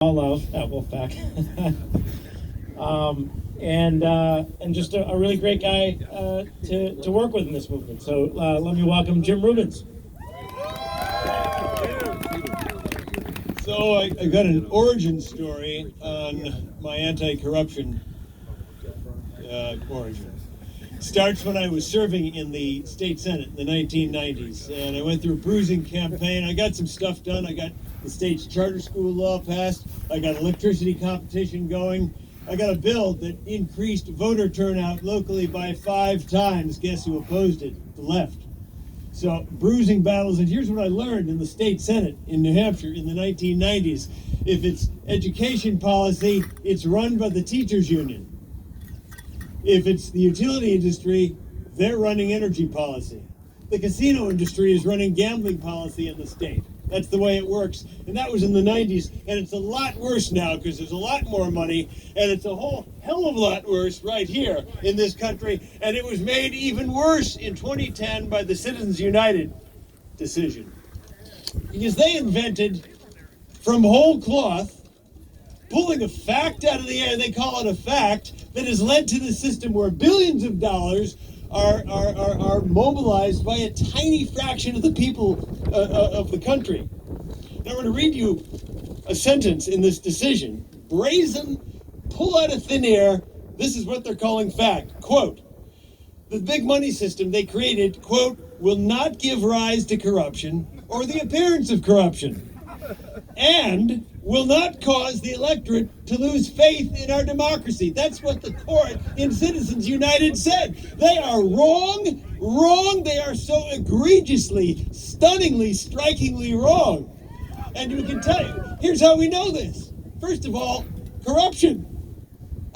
All love at Wolfpack. And just a really great guy to work with in this movement. So let me welcome Jim Rubens. So I got an origin story on my anti-corruption origin. Starts when I was serving in the state senate in the 1990s, and I went through a bruising campaign. I got some stuff done. I got the state's charter school law passed. I got electricity competition going. I got a bill that increased voter turnout locally by 5 times. Guess who opposed it? The left. So bruising battles, and here's what I learned in the state senate in New Hampshire in the 1990s. If it's education policy, it's run by the teachers union. If it's the utility industry, they're running energy policy. The casino industry is running gambling policy in the state. That's the way it works. And that was in the 90s. And it's a lot worse now because there's a lot more money. And it's a whole hell of a lot worse right here in this country. And it was made even worse in 2010 by the Citizens United decision. Because they invented, from whole cloth, pulling a fact out of the air, they call it a fact, that has led to the system where billions of dollars are mobilized by a tiny fraction of the people of the country. Now I'm going to read you a sentence in this decision. Brazen, pull out of thin air, this is what they're calling fact. Quote, the big money system they created, quote, will not give rise to corruption or the appearance of corruption, and will not cause the electorate to lose faith in our democracy. That's what the court in Citizens United said. They are wrong. They are so egregiously, stunningly, strikingly wrong. And we can tell you, here's how we know this. First of all, corruption,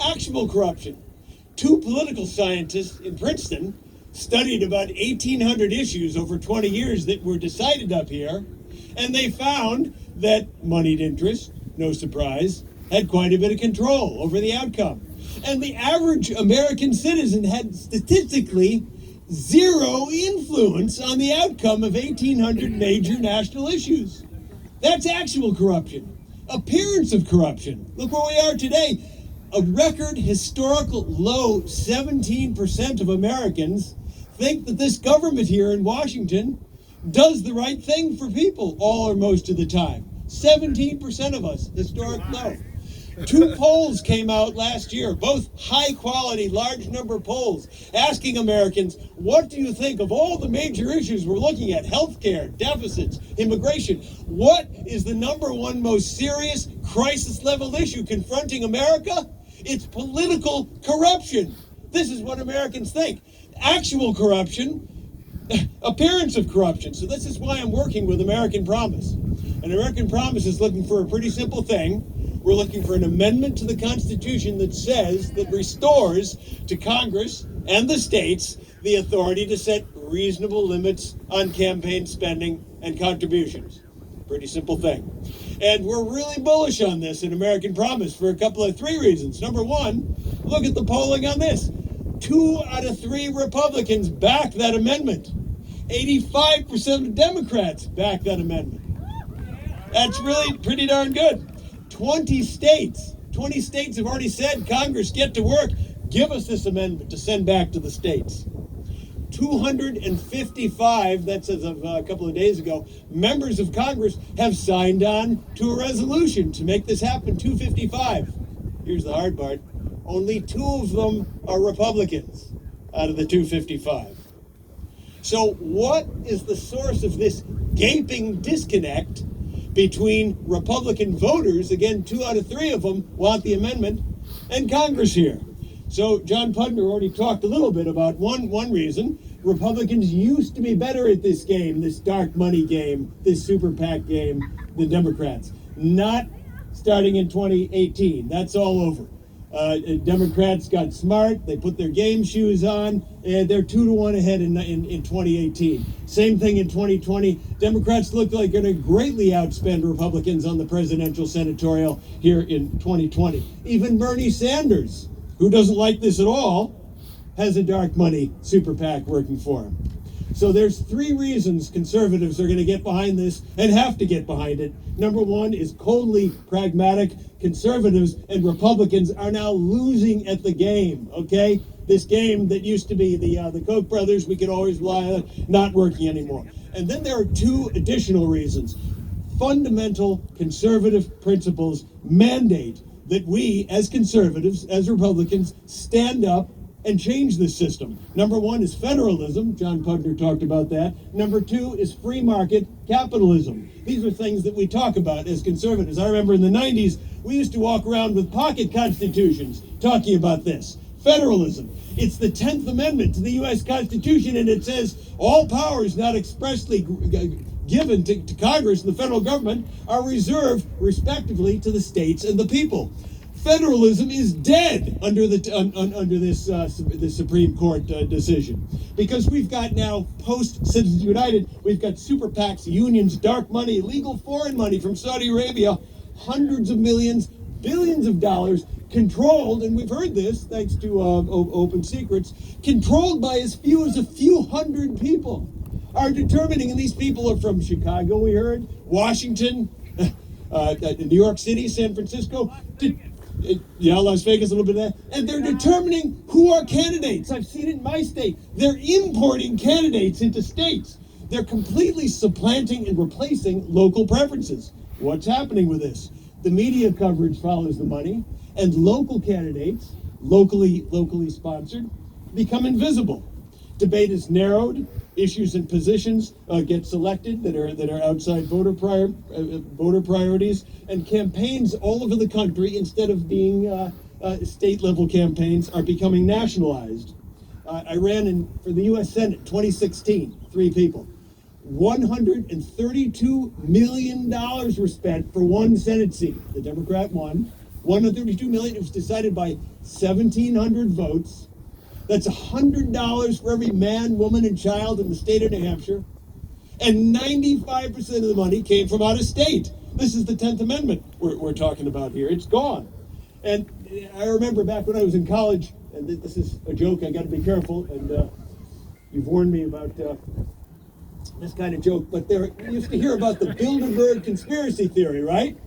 actual corruption. 2 political scientists in Princeton studied about 1,800 issues over 20 years that were decided up here, and they found that moneyed interests, no surprise, had quite a bit of control over the outcome. And the average American citizen had statistically 0 influence on the outcome of 1,800 major national issues. That's actual corruption. Appearance of corruption. Look where we are today. A record historical low 17% of Americans think that this government here in Washington does the right thing for people all or most of the time. 17% of us, historic low. 2 polls came out last year, both high quality, large number polls, asking Americans, what do you think of all the major issues we're looking at? Healthcare, deficits, immigration. What is the #1 most serious crisis level issue confronting America? It's political corruption. This is what Americans think. Actual corruption, appearance of corruption. So this is why I'm working with American Promise. And American Promise is looking for a pretty simple thing. We're looking for an amendment to the Constitution that restores to Congress and the states the authority to set reasonable limits on campaign spending and contributions. Pretty simple thing. And we're really bullish on this in American Promise for a couple of 3 reasons. Number one, look at the polling on this. 2 out of 3 Republicans back that amendment. 85% of Democrats back that amendment. That's really pretty darn good. 20 states have already said, Congress, get to work. Give us this amendment to send back to the states. 255, that's as of a couple of days ago, members of Congress have signed on to a resolution to make this happen. 255. Here's the hard part. Only 2 of them are Republicans out of the 255. So what is the source of this gaping disconnect between Republican voters, again, 2 out of 3 of them want the amendment, and Congress here? So John Pudner already talked a little bit about one reason. Republicans used to be better at this game, this dark money game, this super PAC game, than Democrats. Not starting in 2018. That's all over. Democrats got smart, they put their game shoes on, and they're 2-1 ahead in 2018. Same thing in 2020. Democrats look like they're going to greatly outspend Republicans on the presidential senatorial here in 2020. Even Bernie Sanders, who doesn't like this at all, has a dark money super PAC working for him. So there's three reasons conservatives are going to get behind this and have to get behind it. Number one is coldly pragmatic. Conservatives and Republicans are now losing at the game, okay? This game that used to be the Koch brothers, we could always rely on, not working anymore. And then there are two additional reasons. Fundamental conservative principles mandate that we, as conservatives, as Republicans, stand up and change this system. Number one is federalism. John Putner talked about that. Number two is free market capitalism. These are things that we talk about as conservatives. I remember in the 90s, we used to walk around with pocket constitutions talking about this. Federalism. It's the 10th Amendment to the U.S. Constitution, and it says all powers not expressly given to Congress and the federal government are reserved, respectively, to the states and the people. Federalism is dead under this Supreme Court decision, because we've got now post-Citizens United, we've got super PACs, unions, dark money, illegal foreign money from Saudi Arabia, hundreds of millions, billions of dollars, controlled, and we've heard this thanks to Open Secrets, controlled by as few as a few hundred people are determining, and these people are from Chicago, we heard, Washington, New York City, San Francisco, Las Vegas, a little bit of that, and they're determining who are candidates. I've seen it in my state. They're importing candidates into states. They're completely supplanting and replacing local preferences. What's happening with this? The media coverage follows the money, and local candidates, locally sponsored, become invisible. Debate is narrowed. Issues and positions get selected that are outside voter priorities, and campaigns all over the country, instead of being state-level campaigns, are becoming nationalized. I ran for the U.S. Senate 2016, 3 people. $132 million were spent for one Senate seat. The Democrat won. $132 million. It was decided by 1,700 votes. That's $100 for every man, woman, and child in the state of New Hampshire. And 95% of the money came from out of state. This is the 10th Amendment we're talking about here. It's gone. And I remember back when I was in college, and this is a joke, I got to be careful, and you've warned me about this kind of joke, but you used to hear about the Bilderberg conspiracy theory, right?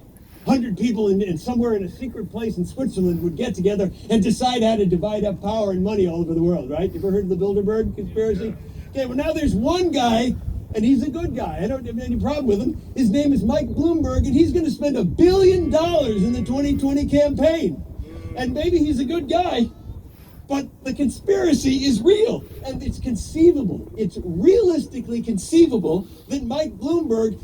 100 people in somewhere in a secret place in Switzerland would get together and decide how to divide up power and money all over the world, right? You ever heard of the Bilderberg conspiracy? Okay, well now there's one guy, and he's a good guy. I don't have any problem with him. His name is Mike Bloomberg, and he's going to spend $1 billion in the 2020 campaign. And maybe he's a good guy, but the conspiracy is real, and it's conceivable. It's realistically conceivable that Mike Bloomberg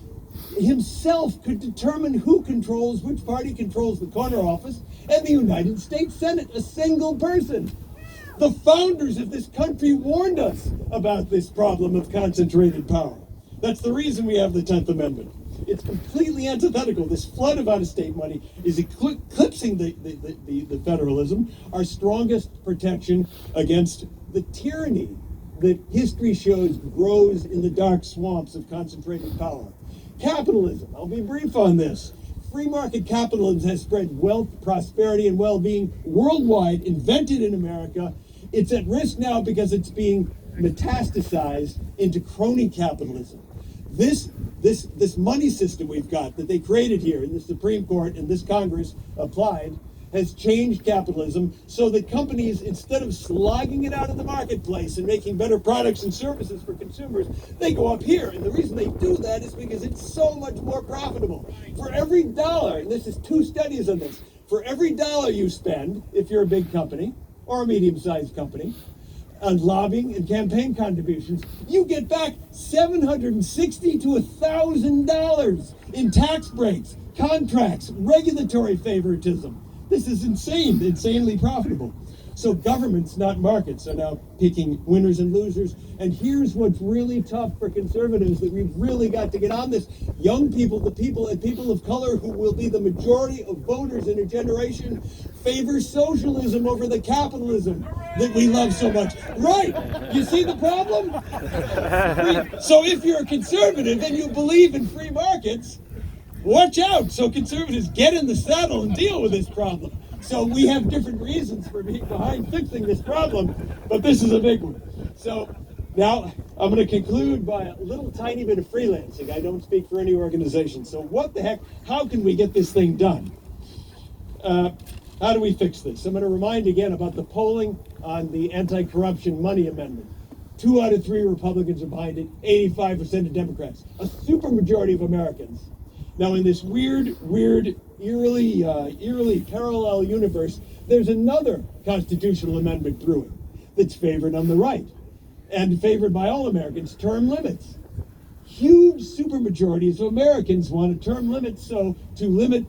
himself could determine which party controls the corner office and the United States Senate, a single person. The founders of this country warned us about this problem of concentrated power. That's the reason we have the 10th Amendment. It's completely antithetical. This flood of out-of-state money is eclipsing the federalism, our strongest protection against the tyranny that history shows grows in the dark swamps of concentrated power. Capitalism, I'll be brief on this. Free market capitalism has spread wealth, prosperity, and well-being worldwide, invented in America. It's at risk now because it's being metastasized into crony capitalism. This money system we've got that they created here in the Supreme Court and this Congress applied has changed capitalism so that companies, instead of slogging it out in the marketplace and making better products and services for consumers, they go up here. And the reason they do that is because it's so much more profitable. For every dollar, and this is 2 studies on this, for every dollar you spend, if you're a big company or a medium-sized company, on lobbying and campaign contributions, you get back $760 to $1,000 in tax breaks, contracts, regulatory favoritism. This is insane, insanely profitable. So governments, not markets, are now picking winners and losers. And here's what's really tough for conservatives that we've really got to get on this. Young people, the people and people of color who will be the majority of voters in a generation, favor socialism over the capitalism that we love so much. Right? You see the problem? So if you're a conservative and you believe in free markets, watch out. So conservatives, get in the saddle and deal with this problem. So we have different reasons for being behind fixing this problem, but this is a big one. So Now, I'm going to conclude by a little tiny bit of freelancing. I don't speak for any organization. So what the heck, how can we get this thing done? How do we fix this? I'm going to remind again about the polling on the anti-corruption money amendment. 2 out of 3 Republicans are behind it, 85% of Democrats, a supermajority of Americans. Now, in this weird, eerily parallel universe, there's another constitutional amendment brewing that's favored on the right and favored by all Americans, term limits. Huge supermajorities of Americans want a term limit, so to limit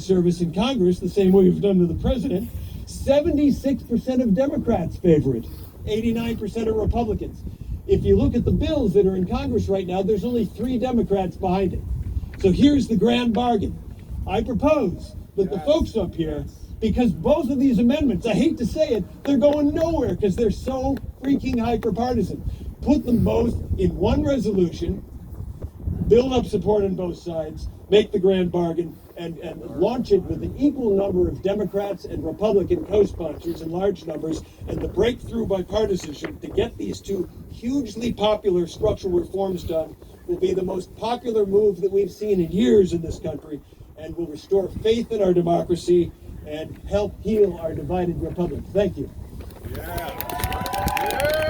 service in Congress the same way we've done to the president. 76% of Democrats favor it, 89% of Republicans. If you look at the bills that are in Congress right now, there's only 3 Democrats behind it. So here's the grand bargain. I propose that the folks up here, because both of these amendments, I hate to say it, they're going nowhere because they're so freaking hyper-partisan. Put them both in one resolution, build up support on both sides, make the grand bargain, and launch it with an equal number of Democrats and Republican co-sponsors in large numbers, and the breakthrough bipartisanship to get these 2 hugely popular structural reforms done will be the most popular move that we've seen in years in this country, and will restore faith in our democracy and help heal our divided republic. Thank you. Yeah.